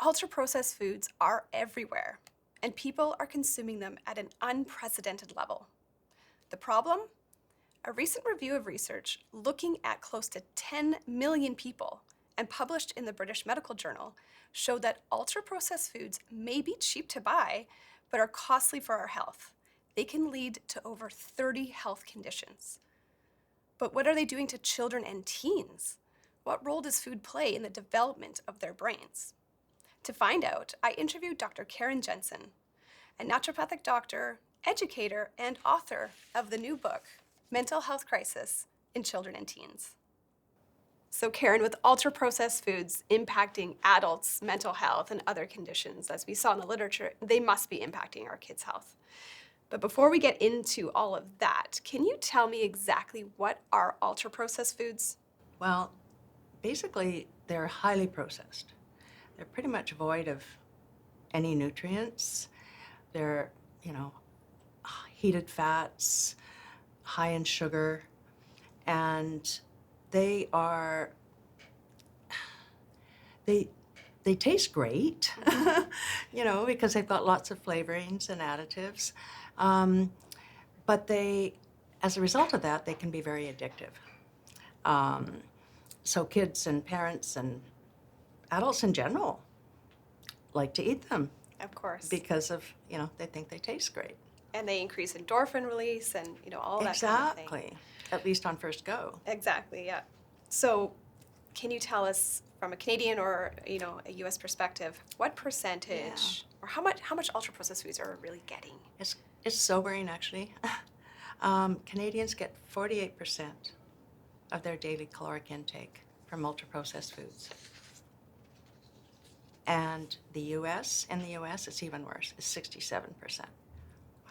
Ultra-processed foods are everywhere, and people are consuming them at an unprecedented level. The problem? A recent review of research looking at close to 10 million people and published in the British Medical Journal showed that ultra-processed foods may be cheap to buy, but are costly for our health. They can lead to over 30 health conditions. But what are they doing to children and teens? What role does food play in the development of their brains? To find out, I interviewed Dr. Jensen, a naturopathic doctor, educator, and author of the new book, Mental Health Crisis in Children and Teens. So Karen, with ultra-processed foods impacting adults' mental health and other conditions, as we saw in the literature, they must be impacting our kids' health. But before we get into all of that, can you tell me exactly what are ultra-processed foods? Well, basically, they're highly processed. They're pretty much void of any nutrients. They're, heated fats, high in sugar, and they taste great, because they've got lots of flavorings and additives. But as a result of that, they can be very addictive. So kids and parents and adults in general like to eat them Of course. because of, they think they taste great. And they increase endorphin release and, all that kind of thing. Exactly, at least on first go. Exactly, yeah. So can you tell us from a Canadian or, a US perspective, what percentage or how much ultra-processed foods are we really getting? It's sobering, actually. Canadians get 48% of their daily caloric intake from ultra-processed foods. And in the US, it's even worse, it's 67%.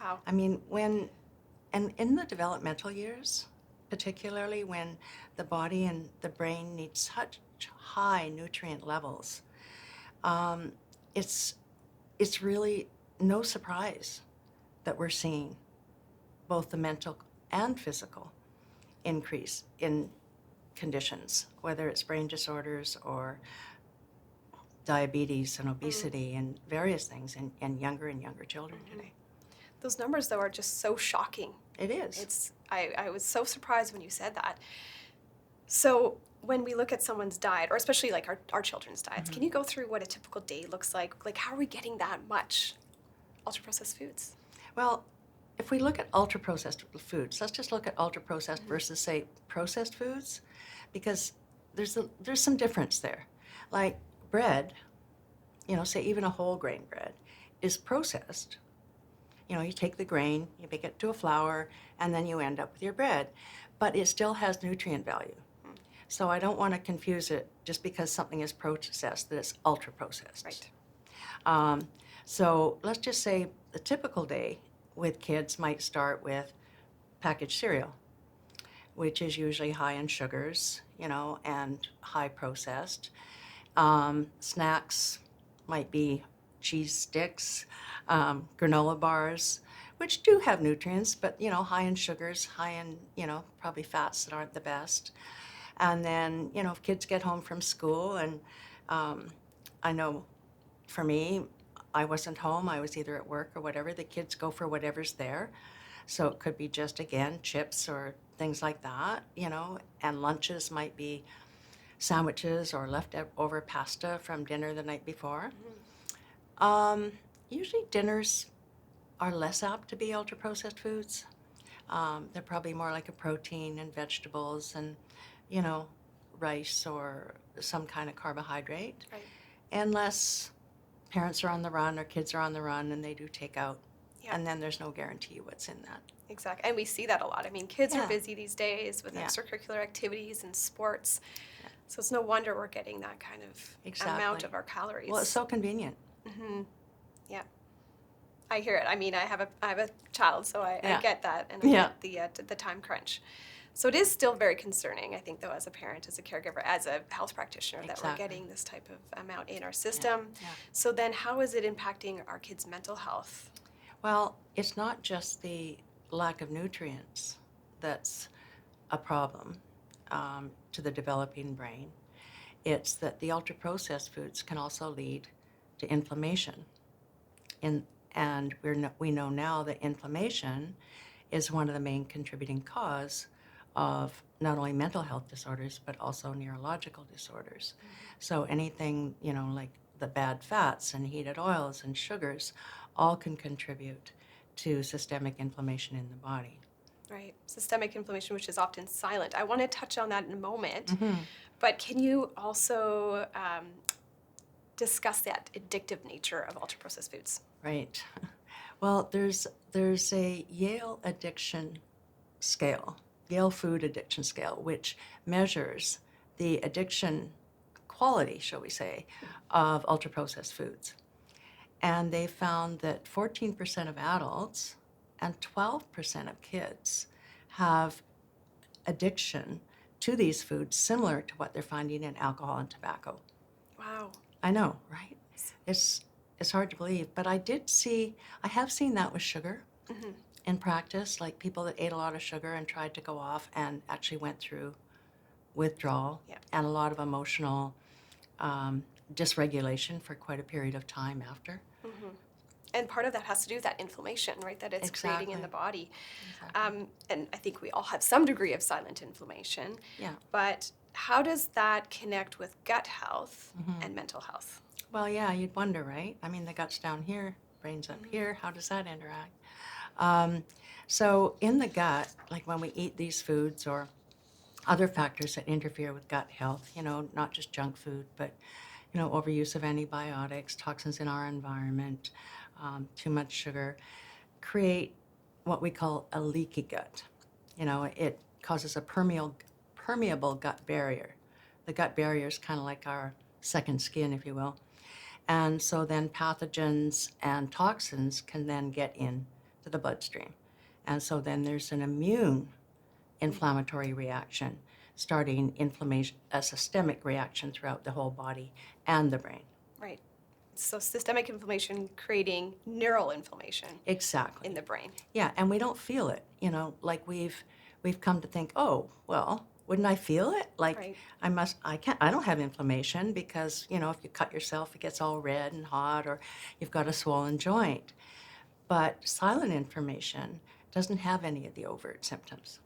Wow. I mean, and in the developmental years, particularly when the body and the brain need such high nutrient levels, it's really no surprise that we're seeing both the mental and physical increase in conditions, whether it's brain disorders or diabetes and obesity and various things in younger and younger children today. Those numbers, though, are just so shocking. It is. I was so surprised when you said that. So when we look at someone's diet, or especially like our children's diets, can you go through what a typical day looks like? Like, how are we getting that much ultra-processed foods? Well, if we look at ultra-processed foods, let's just look at ultra-processed versus, say, processed foods, because there's some difference there. Like bread, say even a whole grain bread, is processed. You take the grain, you make it to a flour, and then you end up with your bread. But it still has nutrient value. So I don't want to confuse it just because something is processed, that it's ultra-processed. Right. So let's just say the typical day with kids might start with packaged cereal, which is usually high in sugars, and high processed. Snacks might be cheese sticks, granola bars, which do have nutrients, but, high in sugars, high in, probably fats that aren't the best. And then, if kids get home from school, and I know for me, I wasn't home, I was either at work or whatever, the kids go for whatever's there. So it could be just, again, chips or things like that, and lunches might be sandwiches or leftover pasta from dinner the night before. Usually dinners are less apt to be ultra-processed foods. They're probably more like a protein and vegetables and, rice or some kind of carbohydrate. Right. Unless parents are on the run or kids are on the run and they do take out. Yeah. And then there's no guarantee what's in that. Exactly. And we see that a lot. I mean, kids are busy these days with Yeah. extracurricular activities and sports. Yeah. So it's no wonder we're getting that kind of amount of our calories. Well, it's so convenient. Yeah. I hear it. I mean, I have a child, so I get that, and I get the time crunch. So it is still very concerning, I think, though, as a parent, as a caregiver, as a health practitioner, that we're getting this type of amount in our system. Yeah. So then how is it impacting our kids' mental health? Well, it's not just the lack of nutrients that's a problem to the developing brain. It's that the ultra-processed foods can also lead to inflammation. And we know now that inflammation is one of the main contributing cause of not only mental health disorders, but also neurological disorders. So anything, like the bad fats and heated oils and sugars, all can contribute to systemic inflammation in the body. Right. Systemic inflammation, which is often silent. I want to touch on that in a moment. Mm-hmm. But can you also discuss that addictive nature of ultra-processed foods? Right. Well, there's a Yale addiction scale, Yale food addiction scale, which measures the addiction quality, shall we say, of ultra-processed foods. And they found that 14% of adults and 12% of kids have addiction to these foods similar to what they're finding in alcohol and tobacco. Wow. I know, right? It's hard to believe, but I have seen that with sugar in practice, like people that ate a lot of sugar and tried to go off and actually went through withdrawal and a lot of emotional dysregulation for quite a period of time after. And part of that has to do with that inflammation, right, that it's creating in the body. Exactly. And I think we all have some degree of silent inflammation. Yeah. But how does that connect with gut health and mental health? Well, yeah, you'd wonder, right? I mean, the gut's down here, brain's up here. How does that interact? So in the gut, like when we eat these foods or other factors that interfere with gut health, not just junk food, but, overuse of antibiotics, toxins in our environment, too much sugar, create what we call a leaky gut. It causes a permeable gut barrier. The gut barrier is kind of like our second skin, if you will. And so then pathogens and toxins can then get into the bloodstream. And so then there's an immune inflammatory reaction, starting inflammation, a systemic reaction throughout the whole body and the brain. Right. So systemic inflammation creating neural inflammation. Exactly. In the brain. Yeah, and we don't feel it, like we've come to think, oh, well, wouldn't I feel it? Like Right. I don't have inflammation because, if you cut yourself, it gets all red and hot, or you've got a swollen joint. But silent inflammation doesn't have any of the overt symptoms.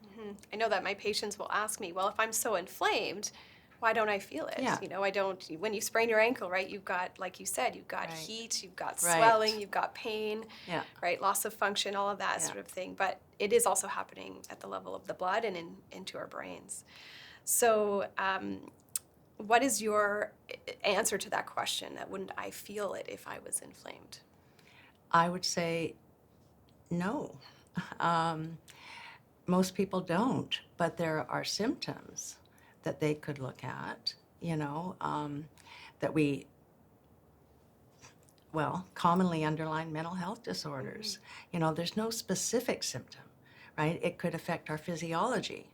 I know that my patients will ask me, well, if I'm so inflamed, why don't I feel it? Yeah. I don't, when you sprain your ankle, right, you've got, like you said, you've got Right. heat, you've got Right. swelling, you've got pain, Yeah. right, loss of function, all of that sort of thing. But it is also happening at the level of the blood and into our brains. So what is your answer to that question, that wouldn't I feel it if I was inflamed? I would say no. Most people don't, but there are symptoms that they could look at, that commonly underline mental health disorders. There's no specific symptom, right? It could affect our physiology,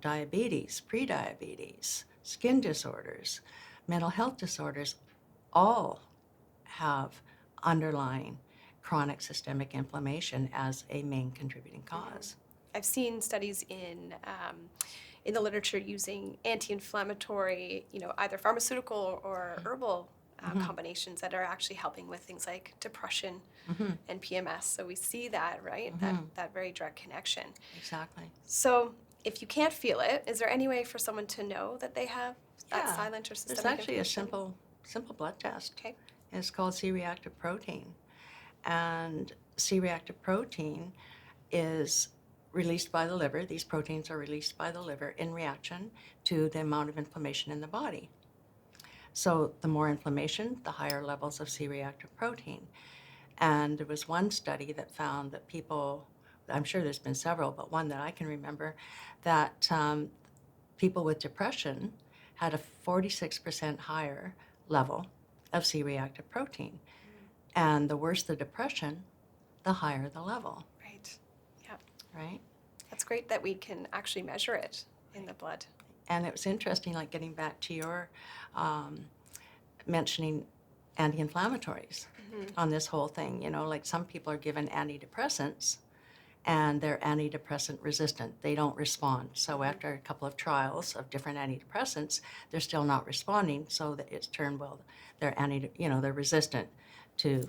diabetes, prediabetes, skin disorders, mental health disorders, all have underlying chronic systemic inflammation as a main contributing cause. I've seen studies in the literature using anti-inflammatory, either pharmaceutical or herbal combinations that are actually helping with things like depression and PMS. So we see that, right? That very direct connection. Exactly. So if you can't feel it, is there any way for someone to know that they have that silent or systemic There's actually inflammation? a simple blood test. Okay. It's called C-reactive protein. And C-reactive protein is released by the liver. These proteins are released by the liver in reaction to the amount of inflammation in the body. So the more inflammation, the higher levels of C-reactive protein. And there was one study that found that people, I'm sure there's been several, but one that I can remember, that people with depression had a 46% higher level of C-reactive protein. And the worse the depression, the higher the level. Right. Yeah. Right? That's great that we can actually measure it in the blood. And it was interesting, like getting back to your mentioning anti-inflammatories on this whole thing. Like some people are given antidepressants and they're antidepressant resistant. They don't respond. So after a couple of trials of different antidepressants, they're still not responding. So that it's turned, well, they're they're resistant to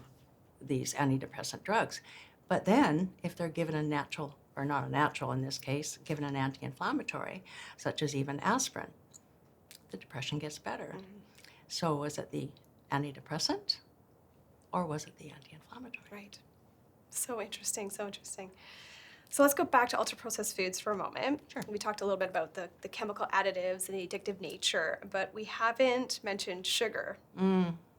these antidepressant drugs. But then if they're given a natural, or not a natural in this case, given an anti-inflammatory, such as even aspirin, the depression gets better. So was it the antidepressant or was it the anti-inflammatory? Right. So interesting, so interesting. So let's go back to ultra-processed foods for a moment. Sure. We talked a little bit about the chemical additives and the addictive nature, but we haven't mentioned sugar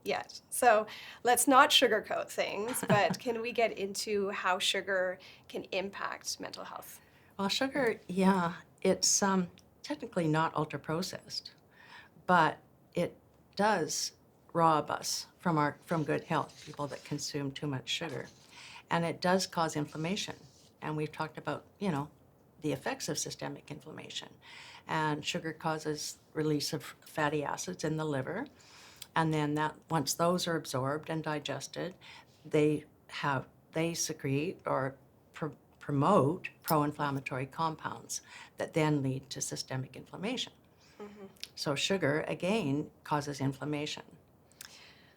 yet. So let's not sugarcoat things, but can we get into how sugar can impact mental health? Well, sugar, yeah, it's technically not ultra-processed, but it does rob us from good health, people that consume too much sugar. And it does cause inflammation. And we've talked about, the effects of systemic inflammation. And sugar causes release of fatty acids in the liver. And then once those are absorbed and digested, they secrete or promote pro-inflammatory compounds that then lead to systemic inflammation. So sugar, again, causes inflammation.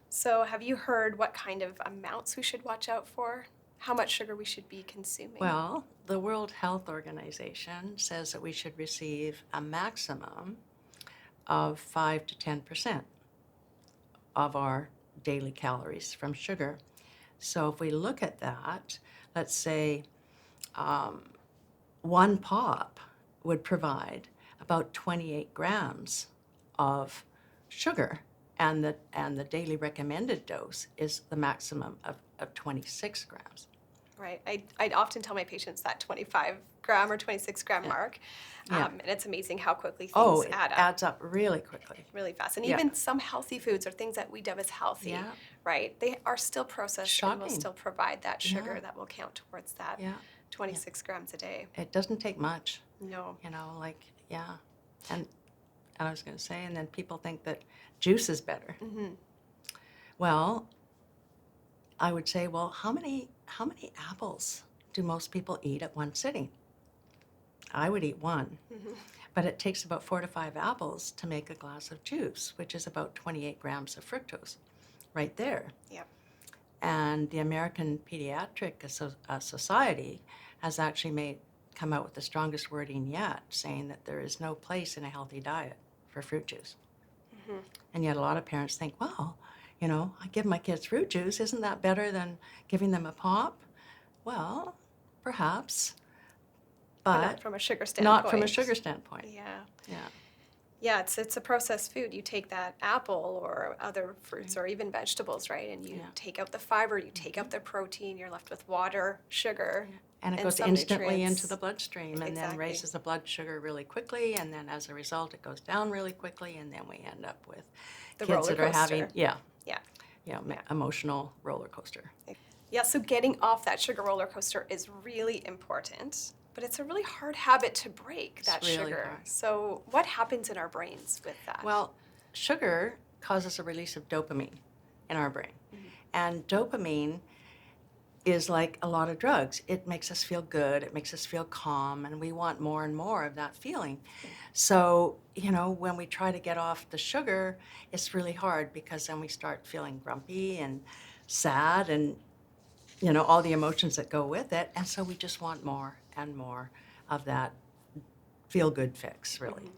So have you heard what kind of amounts we should watch out for? How much sugar we should be consuming? Well, the World Health Organization says that we should receive a maximum of 5 to 10% of our daily calories from sugar. So if we look at that, let's say one pop would provide about 28 grams of sugar, and the daily recommended dose is the maximum of 26 grams. Right. I'd often tell my patients that 25 gram or 26 gram mark. And it's amazing how quickly things add up. Adds up really quickly. Really fast. And even some healthy foods or things that we dub as healthy, right? They are still processed and will still provide that sugar that will count towards that 26 grams a day. It doesn't take much. No. And I was going to say, and then people think that juice is better. Well, I would say, well, how many apples do most people eat at one sitting? I would eat one, but it takes about 4 to 5 apples to make a glass of juice, which is about 28 grams of fructose, right there. Yep. And the American Pediatric Society has actually come out with the strongest wording yet, saying that there is no place in a healthy diet for fruit juice. And yet a lot of parents think, well, I give my kids fruit juice. Isn't that better than giving them a pop? Well, perhaps, but not from a sugar standpoint. Not from a sugar standpoint. Yeah, it's a processed food. You take that apple or other fruits or even vegetables, right? And you take out the fiber, you take out the protein, you're left with water, sugar. And it goes instantly into the bloodstream and then Exactly. raises the blood sugar really quickly, and then as a result it goes down really quickly, and then we end up with The kids that are having Yeah. emotional roller coaster. Yeah, so getting off that sugar roller coaster is really important, but it's a really hard habit to break, that really sugar. hard. So what happens in our brains with that? Well, sugar causes a release of dopamine in our brain. And dopamine is like a lot of drugs. It makes us feel good, it makes us feel calm, and we want more and more of that feeling. So, when we try to get off the sugar, it's really hard because then we start feeling grumpy and sad and, all the emotions that go with it. And so we just want more and more of that feel-good fix, really.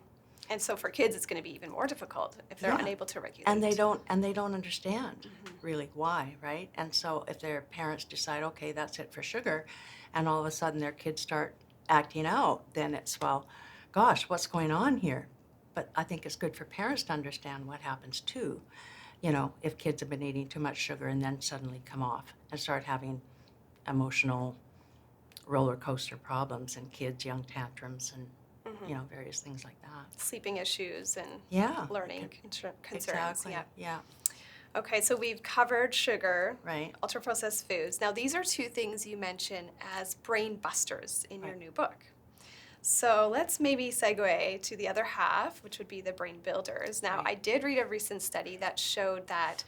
And so for kids, it's going to be even more difficult if they're unable to regulate. And they don't understand really why, right? And so if their parents decide, okay, that's it for sugar, and all of a sudden their kids start acting out, then it's, well, gosh, what's going on here? But I think it's good for parents to understand what happens too, if kids have been eating too much sugar and then suddenly come off and start having emotional roller coaster problems, and kids, young tantrums, and various things like that. Sleeping issues and learning concerns. Exactly. Yeah. Okay, so we've covered sugar, Right. ultra-processed foods. Now, these are two things you mention as brain busters in your new book. So let's maybe segue to the other half, which would be the brain builders. Now, I did read a recent study that showed that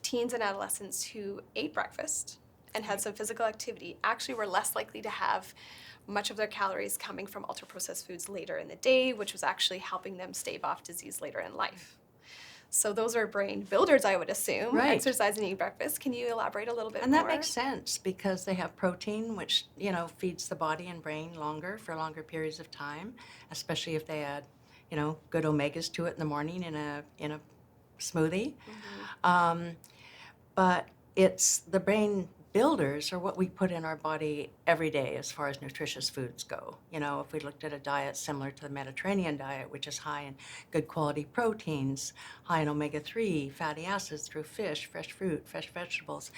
teens and adolescents who ate breakfast and had some physical activity actually were less likely to have much of their calories coming from ultra-processed foods later in the day, which was actually helping them stave off disease later in life. So those are brain builders, I would assume, Right. exercise and eating breakfast. Can you elaborate a little bit And more? that makes sense because they have protein, which, feeds the body and brain for longer periods of time, especially if they add, good omegas to it in the morning in a smoothie. But it's the brain builders are what we put in our body every day as far as nutritious foods go. If we looked at a diet similar to the Mediterranean diet, which is high in good quality proteins, high in omega-3, fatty acids through fish, fresh fruit, fresh vegetables,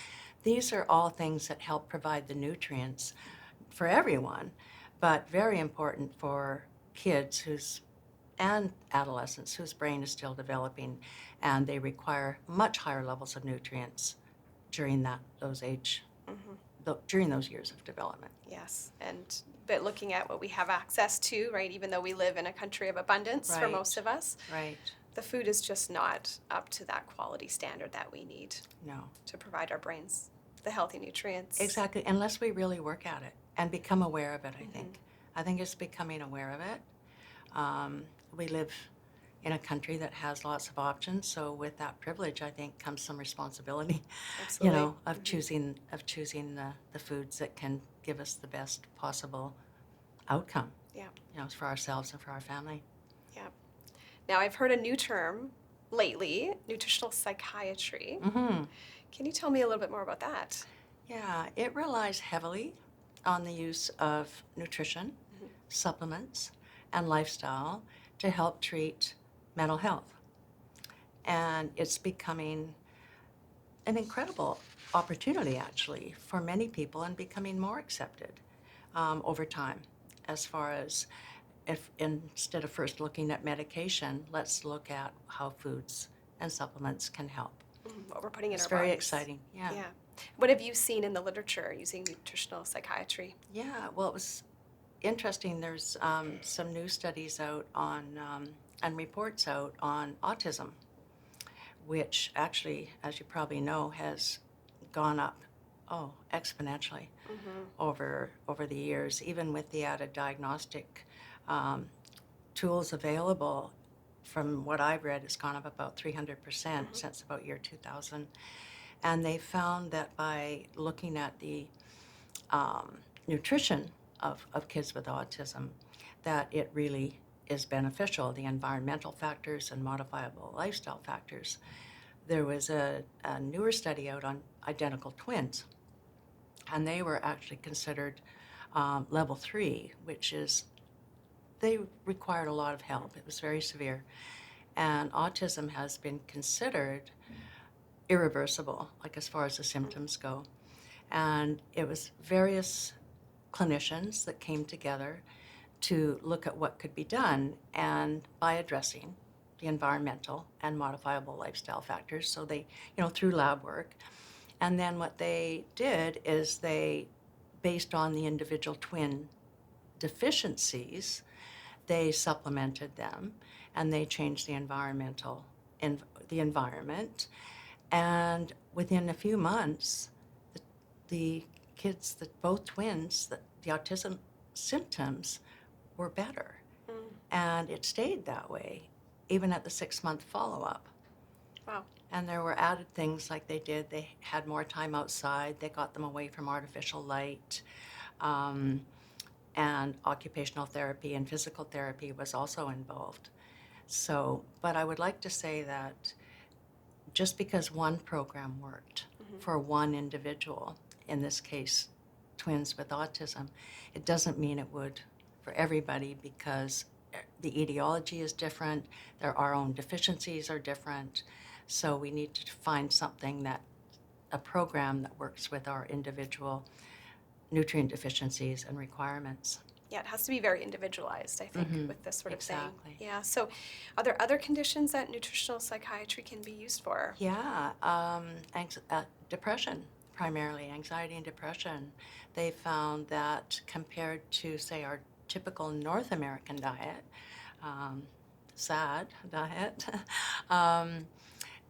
these are all things that help provide the nutrients for everyone, but very important for kids and adolescents whose brain is still developing, and they require much higher levels of nutrients during during those years of development. Yes, but looking at what we have access to, right, even though we live in a country of abundance for most of us, Right. the food is just not up to that quality standard that we need No. to provide our brains the healthy nutrients. Exactly, unless we really work at it and become aware of it, I think. I think it's becoming aware of it. We live in a country that has lots of options, so with that privilege, I think, comes some responsibility, Absolutely. of choosing the foods that can give us the best possible outcome, Yeah. for ourselves and for our family. Yeah. Now, I've heard a new term lately, nutritional psychiatry. Mm-hmm. Can you tell me a little bit more about that? Yeah, it relies heavily on the use of nutrition, supplements, and lifestyle to help treat mental health. And it's becoming an incredible opportunity, actually, for many people and becoming more accepted over time. As far as if instead of first looking at medication, let's look at how foods and supplements can help. What we're putting in It's our very bodies. exciting, yeah. Yeah. What have you seen in the literature using nutritional psychiatry? Yeah, well, it was interesting. There's some new studies out on and reports out on autism, which actually, as you probably know, has gone up, exponentially over the years. Even with the added diagnostic tools available, from what I've read, it's gone up about 300% since about year 2000. And they found that by looking at the nutrition of kids with autism, that it really is beneficial, the environmental factors and modifiable lifestyle factors. There was a newer study out on identical twins, and they were actually considered level 3, which is, they required a lot of help. It was very severe. And autism has been considered irreversible, like as far as the symptoms go. And it was various clinicians that came together to look at what could be done, and by addressing the environmental and modifiable lifestyle factors. So they, through lab work. And then what they did is they, based on the individual twin deficiencies, they supplemented them and they changed the environment. And within a few months, the kids, both twins, the autism symptoms were better. And it stayed that way, even at the 6-month follow-up. Wow. And there were added things like they had more time outside, they got them away from artificial light, and occupational therapy and physical therapy was also involved. So, but I would like to say that just because one program worked for one individual, in this case, twins with autism, it doesn't mean it would for everybody, because the etiology is different, our own deficiencies are different, so we need to find a program that works with our individual nutrient deficiencies and requirements. Yeah, it has to be very individualized, I think, with this sort of Exactly. thing. Yeah, so are there other conditions that nutritional psychiatry can be used for? Yeah, depression, primarily, anxiety and depression. They found that compared to, say, our typical North American diet, sad diet,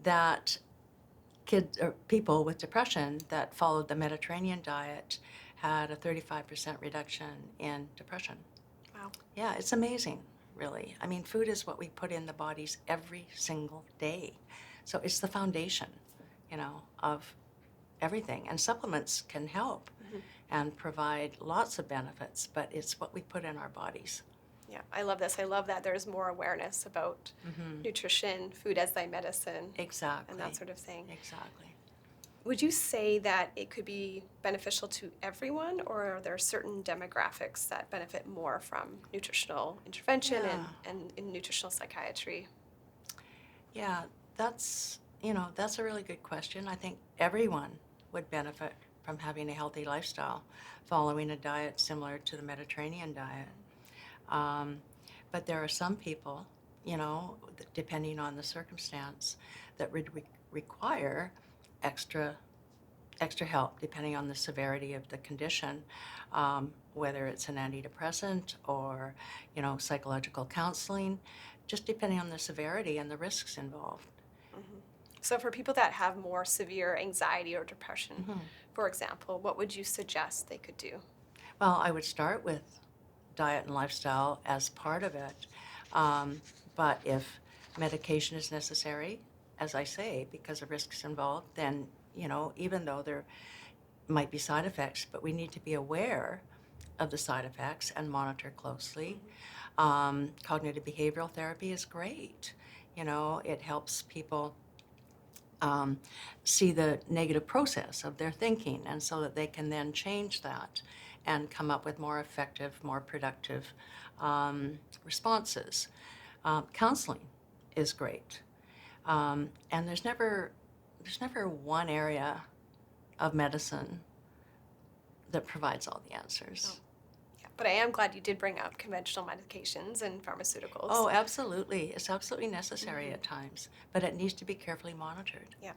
that kids or people with depression that followed the Mediterranean diet had a 35% reduction in depression. Wow. Yeah, it's amazing, really. I mean, food is what we put in the bodies every single day. So it's the foundation, of everything. And supplements can help and provide lots of benefits, but it's what we put in our bodies. Yeah, I love this. I love that there's more awareness about nutrition, food as thy medicine, Exactly. and that sort of thing. Exactly. Would you say that it could be beneficial to everyone, or are there certain demographics that benefit more from nutritional intervention and in nutritional psychiatry? Yeah, that's a really good question. I think everyone would benefit from having a healthy lifestyle, following a diet similar to the Mediterranean diet. But there are some people, depending on the circumstance, that would require extra help depending on the severity of the condition, whether it's an antidepressant or, psychological counseling, just depending on the severity and the risks involved. So for people that have more severe anxiety or depression, for example, what would you suggest they could do? Well, I would start with diet and lifestyle as part of it. But if medication is necessary, as I say, because of risks involved, then, even though there might be side effects, but we need to be aware of the side effects and monitor closely. Cognitive behavioral therapy is great. It helps people see the negative process of their thinking, and so that they can then change that and come up with more effective, more productive responses. Counseling is great, and there's never one area of medicine that provides all the answers. Oh. Yeah, but I am glad you did bring up conventional medications and pharmaceuticals. Oh, absolutely. It's absolutely necessary at times, but it needs to be carefully monitored. Yeah.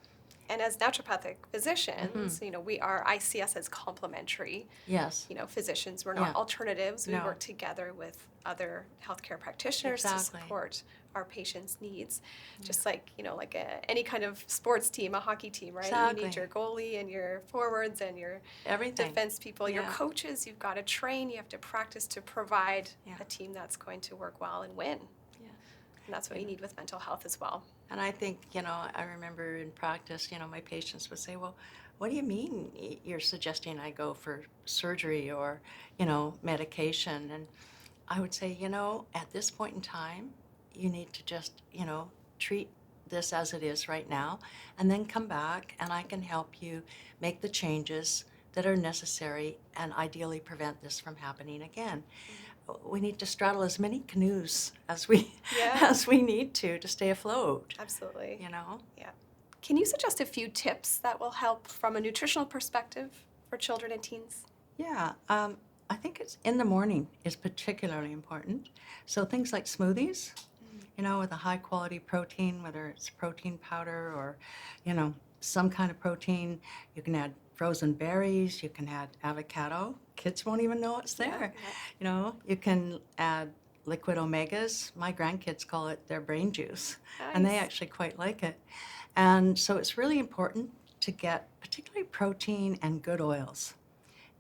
And as naturopathic physicians, I see us as complementary, Yes. Physicians. We're not Yeah. alternatives. We No. work together with other healthcare practitioners Exactly. to support our patients' needs. Just like, any kind of sports team, a hockey team, right? You need Exactly. your goalie and your forwards and your Everything. defense people, your Yeah. coaches. You've got to train, you have to practice to provide Yeah. a team that's going to work well and win. Yeah. And that's what you need with mental health as well. And I think, I remember in practice, my patients would say, well, what do you mean you're suggesting I go for surgery or, medication? And I would say, at this point in time, you need to just, treat this as it is right now, and then come back and I can help you make the changes that are necessary and ideally prevent this from happening again. We need to straddle as many canoes as we Yeah. as we need to stay afloat. Absolutely. Yeah. Can you suggest a few tips that will help from a nutritional perspective for children and teens? Yeah, I think it's in the morning is particularly important. So things like smoothies, with a high quality protein, whether it's protein powder or, some kind of protein. You can add frozen berries, you can add avocado. Kids won't even know it's there. Yeah. You can add liquid omegas. My grandkids call it their brain juice, and they Nice. actually quite like it. And so it's really important to get particularly protein and good oils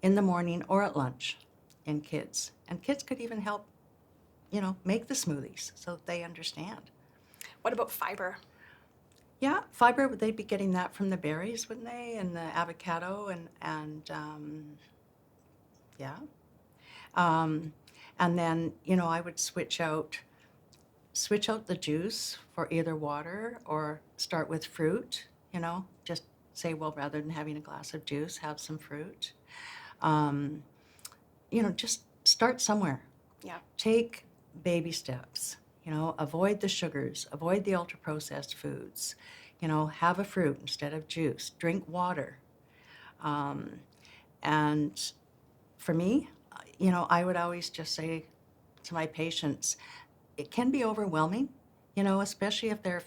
in the morning or at lunch in kids. And kids could even help, make the smoothies so that they understand. What about fiber? Yeah, fiber, they'd be getting that from the berries, wouldn't they? And the avocado and yeah. And then, I would switch out the juice for either water or start with fruit, just say, well, rather than having a glass of juice, have some fruit. Just start somewhere. Yeah. Take baby steps. Avoid the sugars, avoid the ultra processed foods. Have a fruit instead of juice. Drink water. And for me, I would always just say to my patients, it can be overwhelming, especially if their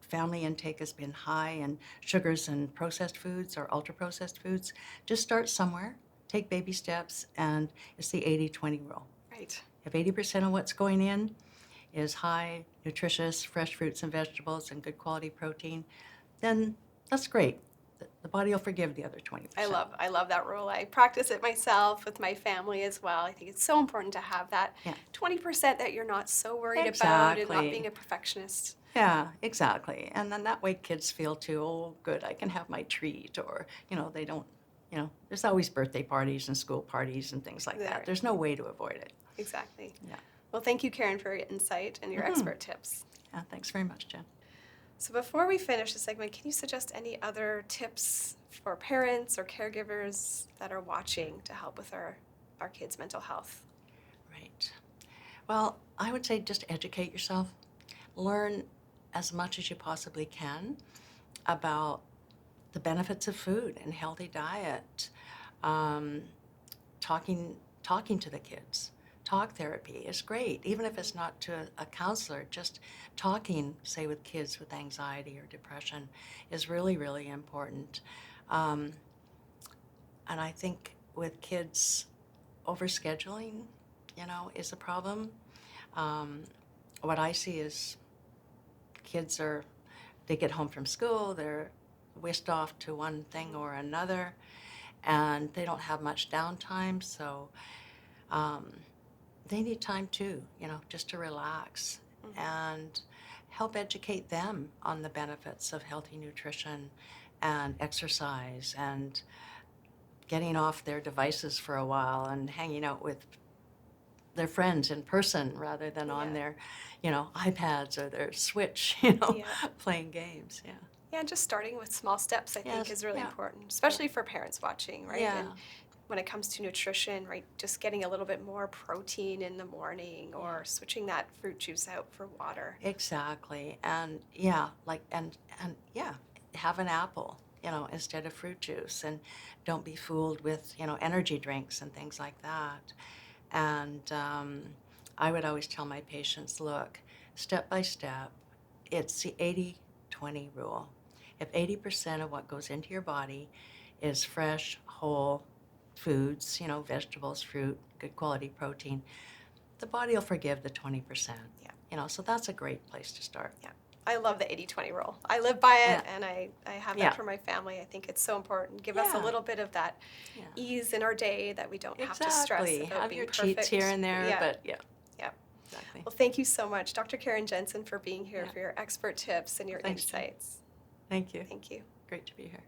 family intake has been high in sugars and processed foods or ultra processed foods. Just start somewhere, take baby steps, and it's the 80-20 rule. Right. If 80% of what's going in is high, nutritious, fresh fruits and vegetables and good quality protein, then that's great. The body will forgive the other 20%. I love that rule. I practice it myself with my family as well. I think it's so important to have that Yeah. 20% that you're not so worried about and not Exactly. being a perfectionist. Yeah, exactly. And then that way kids feel too, oh, good, I can have my treat. Or, they don't, there's always birthday parties and school parties and things like There. that. There's no way to avoid it. Exactly. Yeah. Well, thank you, Karen, for your insight and your expert tips. Yeah, thanks very much, Jen. So before we finish the segment, can you suggest any other tips for parents or caregivers that are watching to help with our kids' mental health? Right. Well, I would say just educate yourself. Learn as much as you possibly can about the benefits of food and healthy diet. Um, talking to the kids. Talk therapy is great, even if it's not to a counselor. Just talking, say, with kids with anxiety or depression is really, really important. Um, and I think with kids, overscheduling, is a problem. What I see is they get home from school, they're whisked off to one thing or another, and they don't have much downtime, so they need time too, just to relax and help educate them on the benefits of healthy nutrition and exercise and getting off their devices for a while and hanging out with their friends in person rather than on their, iPads or their Switch, playing games. Yeah. Yeah, just starting with small steps, I think, is really yeah. important, especially for parents watching, right? Yeah. And when it comes to nutrition, right, just getting a little bit more protein in the morning or switching that fruit juice out for water. Exactly. And have an apple, instead of fruit juice, and don't be fooled with, energy drinks and things like that. And I would always tell my patients, look, step by step, it's the 80-20 rule. If 80% of what goes into your body is fresh, whole foods, vegetables, fruit, good quality protein, the body will forgive the 20%. Yeah. So that's a great place to start. Yeah. I love the 80-20 rule. I live by it, Yeah. and I have Yeah. that for my family. I think it's so important. Give us a Yeah. little bit of that Yeah. ease in our day that we don't have to stress Exactly. about Have being your perfect. cheats here and there, Yeah. but yeah. Yeah. Exactly. Well, thank you so much, Dr. Karen Jensen, for being here, Yeah. for your expert tips and your Thanks, Jen. insights. Thank you. Thank you. Great to be here.